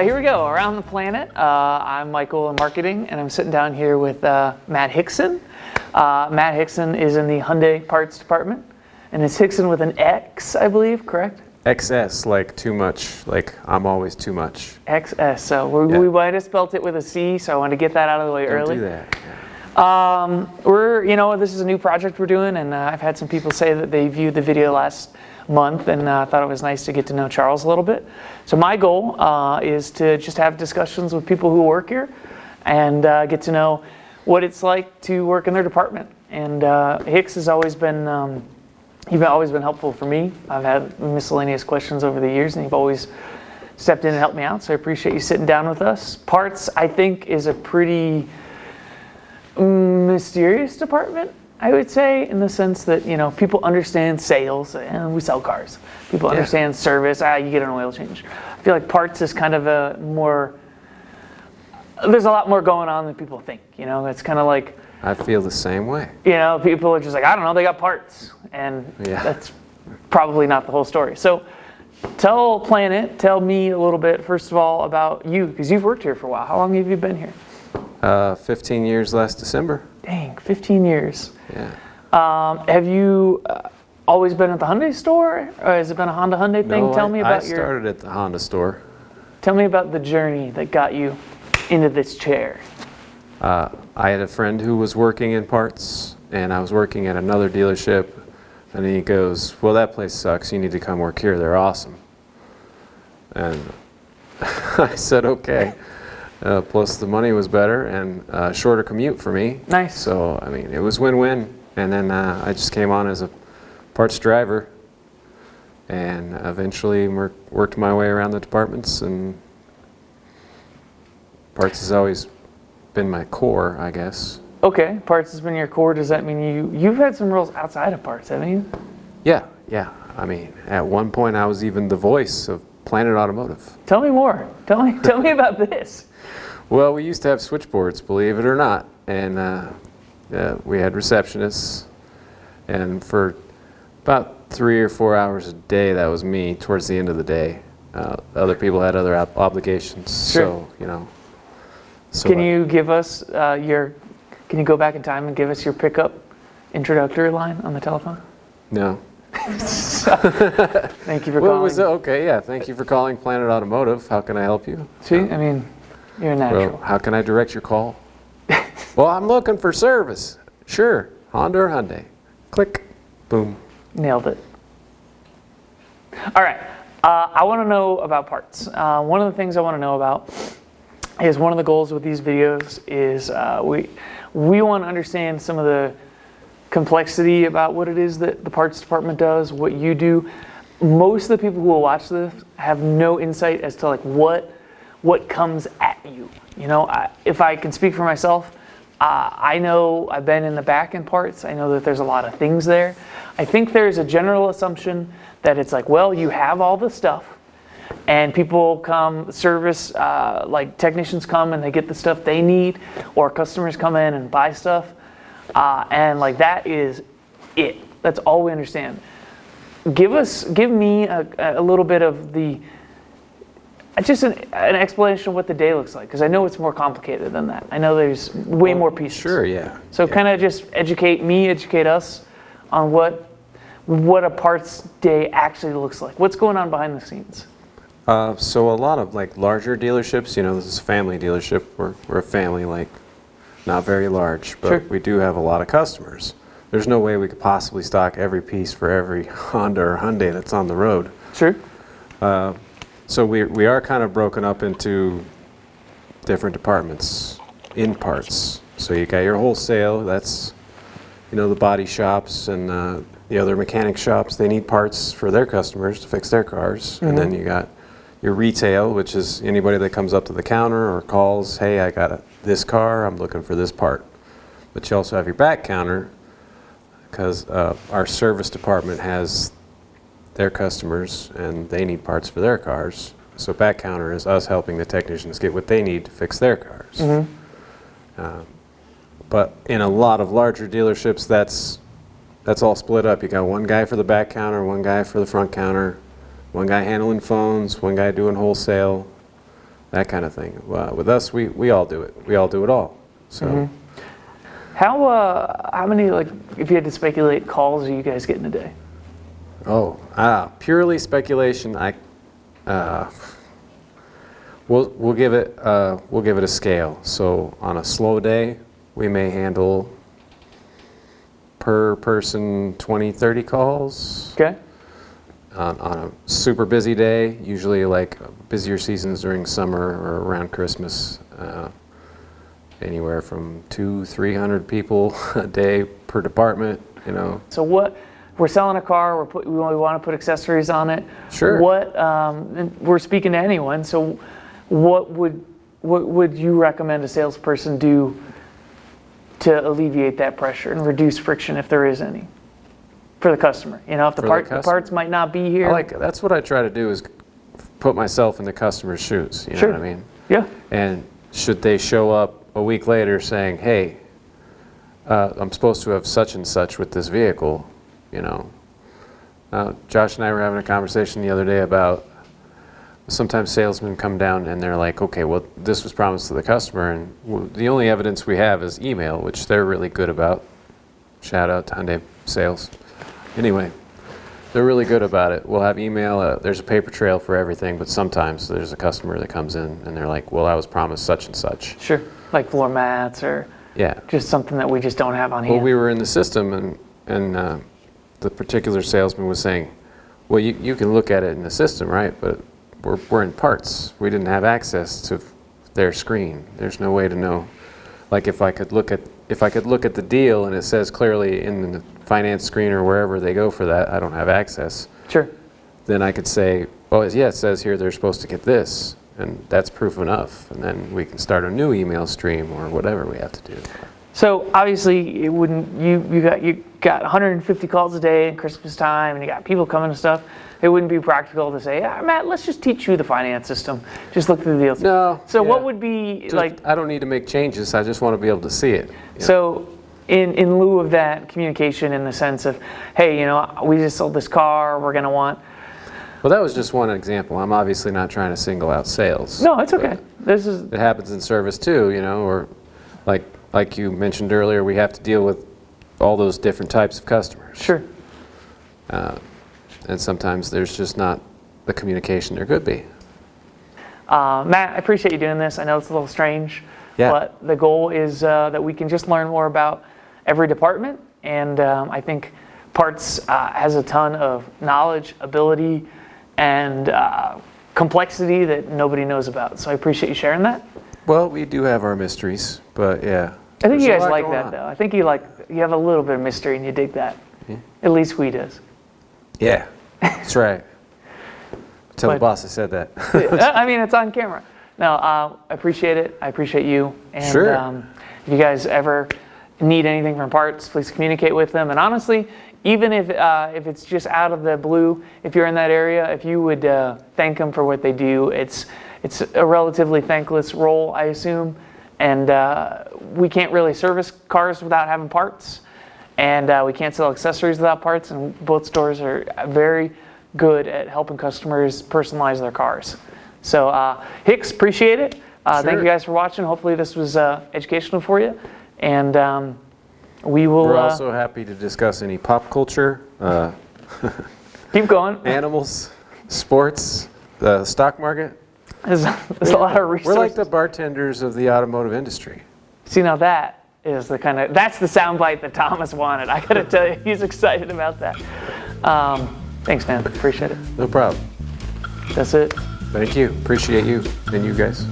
Here we go, around the planet. I'm Michael in marketing, and I'm sitting down here with Matt Hixson. Matt Hixson is in the Hyundai parts department, and it's Hixson with an X, I believe, correct? XS, like too much, like I'm always too much. XS, so we might have spelt it with a C, so I want to get that out of the way early. Don't do that. Yeah. This is a new project we're doing, and I've had some people say that they viewed the video last month and thought it was nice to get to know Charles a little bit. So my goal is to just have discussions with people who work here and get to know what it's like to work in their department. And Hicks has always been always been helpful for me. I've had miscellaneous questions over the years, and you've always stepped in and helped me out. So I appreciate you sitting down with us. Parts, I think, is a pretty mysterious department, I would say, in the sense that, people understand sales and we sell cars. People understand service, you get an oil change. I feel like parts is kind of there's a lot more going on than people think, it's kind of like. I feel the same way. People are just like, I don't know, they got parts. And that's probably not the whole story. So tell me a little bit, first of all, about you, because you've worked here for a while. How long have you been here? 15 years last December. Dang, 15 years. Yeah. Have you always been at the Hyundai store, or has it been a Hyundai thing? No, I started at the Honda store. Tell me about the journey that got you into this chair. I had a friend who was working in parts, and I was working at another dealership, and he goes, well, that place sucks. You need to come work here. They're awesome. And I said, okay. Plus the money was better and shorter commute for me. Nice. So, it was win-win. And then I just came on as a parts driver and eventually worked my way around the departments, and parts has always been my core, I guess. Okay, parts has been your core. Does that mean you've had some roles outside of parts, haven't you? Yeah. At one point I was even the voice of Planet Automotive. Tell me more. Tell me about this. Well, we used to have switchboards, believe it or not, and we had receptionists, and for about 3 or 4 hours a day, that was me towards the end of the day. Other people had other obligations, sure. So can you give us can you go back in time and give us your pickup introductory line on the telephone? No. Thank you for calling. Okay, yeah, thank you for calling Planet Automotive. How can I help you? See, you're a natural. Well, how can I direct your call? Well, I'm looking for service. Sure, Honda or Hyundai. Click, boom. Nailed it. All right, I want to know about parts. One of the things I want to know about is one of the goals with these videos is we want to understand some of the complexity about what it is that the parts department does, what you do. Most of the people who will watch this have no insight as to what comes at you. If I can speak for myself, I know I've been in the back end parts. I know that there's a lot of things there. I think there's a general assumption that it's like, well, you have all the stuff, and people come, service, like technicians come and they get the stuff they need, or customers come in and buy stuff, and that is it. That's all we understand. Give me a little bit of just an explanation of what the day looks like, because I know it's more complicated than that. I know there's way more pieces. Sure, yeah. So kind of just educate us on what a parts day actually looks like. What's going on behind the scenes? So a lot of larger dealerships, this is a family dealership. We're a family, not very large, but sure. We do have a lot of customers. There's no way we could possibly stock every piece for every Honda or Hyundai that's on the road. Sure. So we are kind of broken up into different departments in parts. So you got your wholesale, that's the body shops and the other mechanic shops. They need parts for their customers to fix their cars. Mm-hmm. And then you got your retail, which is anybody that comes up to the counter or calls, hey, I got this car, I'm looking for this part. But you also have your back counter, because our service department has their customers and they need parts for their cars. So back counter is us helping the technicians get what they need to fix their cars. Mm-hmm. But in a lot of larger dealerships, that's all split up. You got one guy for the back counter, one guy for the front counter, one guy handling phones, one guy doing wholesale. that kind of thing. With us, we all do it. We all do it all. So, How many, like, if you had to speculate, calls are you guys getting a day? Purely speculation. We'll give it a scale. So on a slow day, we may handle per person 20, 30 calls. Okay. On a super busy day, usually like busier seasons during summer or around Christmas, anywhere from 200-300 people a day per department. So what? We're selling a car. We want to put accessories on it. Sure. And we're speaking to anyone. So what would you recommend a salesperson do to alleviate that pressure and reduce friction if there is any for the customer? If the parts might not be here. That's what I try to do, is put myself in the customer's shoes. You know what I mean? Yeah. And should they show up a week later saying, "Hey, I'm supposed to have such and such with this vehicle," Josh and I were having a conversation the other day about sometimes salesmen come down and they're like, "Okay, well, this was promised to the customer, and the only evidence we have is email," which they're really good about. Shout out to Hyundai sales. Anyway, they're really good about it. We'll have email. There's a paper trail for everything, but sometimes there's a customer that comes in and they're like, "Well, I was promised such and such." Sure, like floor mats or just something that we just don't have on hand. Well, we were in the system, and the particular salesman was saying, "Well, you can look at it in the system, right? But we're in parts. We didn't have access to their screen. There's no way to know. Like if I could look at the deal and it says clearly in the finance screen or wherever they go for that, I don't have access. Sure. Then I could say, well, yeah, it says here they're supposed to get this, and that's proof enough. And then we can start a new email stream or whatever we have to do." So obviously, it wouldn't. You got 150 calls a day at Christmas time, and you got people coming and stuff. It wouldn't be practical to say, Matt, let's just teach you the finance system. Just look through the deals. No. So what would be I don't need to make changes. I just want to be able to see it. So in lieu of that, communication in the sense of, hey, we just sold this car. We're going to want. Well, that was just one example. I'm obviously not trying to single out sales. No, it's okay. It happens in service too, or like you mentioned earlier, we have to deal with all those different types of customers. Sure. And sometimes there's just not the communication there could be. Matt, I appreciate you doing this. I know it's a little strange, but the goal is that we can just learn more about every department. And I think parts has a ton of knowledge, ability, and complexity that nobody knows about. So I appreciate you sharing that. Well, we do have our mysteries, but yeah. I think you guys like that, though. I think you have a little bit of mystery and you dig that. Yeah. At least we does. Yeah, that's right. Tell the boss I said that. I mean, it's on camera. No, I appreciate it. I appreciate you. And sure. If you guys ever need anything from parts, please communicate with them. And honestly, even if it's just out of the blue, if you're in that area, if you would thank them for what they do, it's a relatively thankless role, I assume. And we can't really service cars without having parts. And we can't sell accessories without parts. And both stores are very good at helping customers personalize their cars. So Hicks, appreciate it. Sure. Thank you guys for watching. Hopefully this was educational for you. And we will... We're also happy to discuss any pop culture. Keep going. Animals, sports, the stock market. There's a lot of research. We're like the bartenders of the automotive industry. See, now that is that's the soundbite that Thomas wanted. I got to tell you, he's excited about that. Thanks, man. Appreciate it. No problem. That's it. Thank you. Appreciate you and you guys.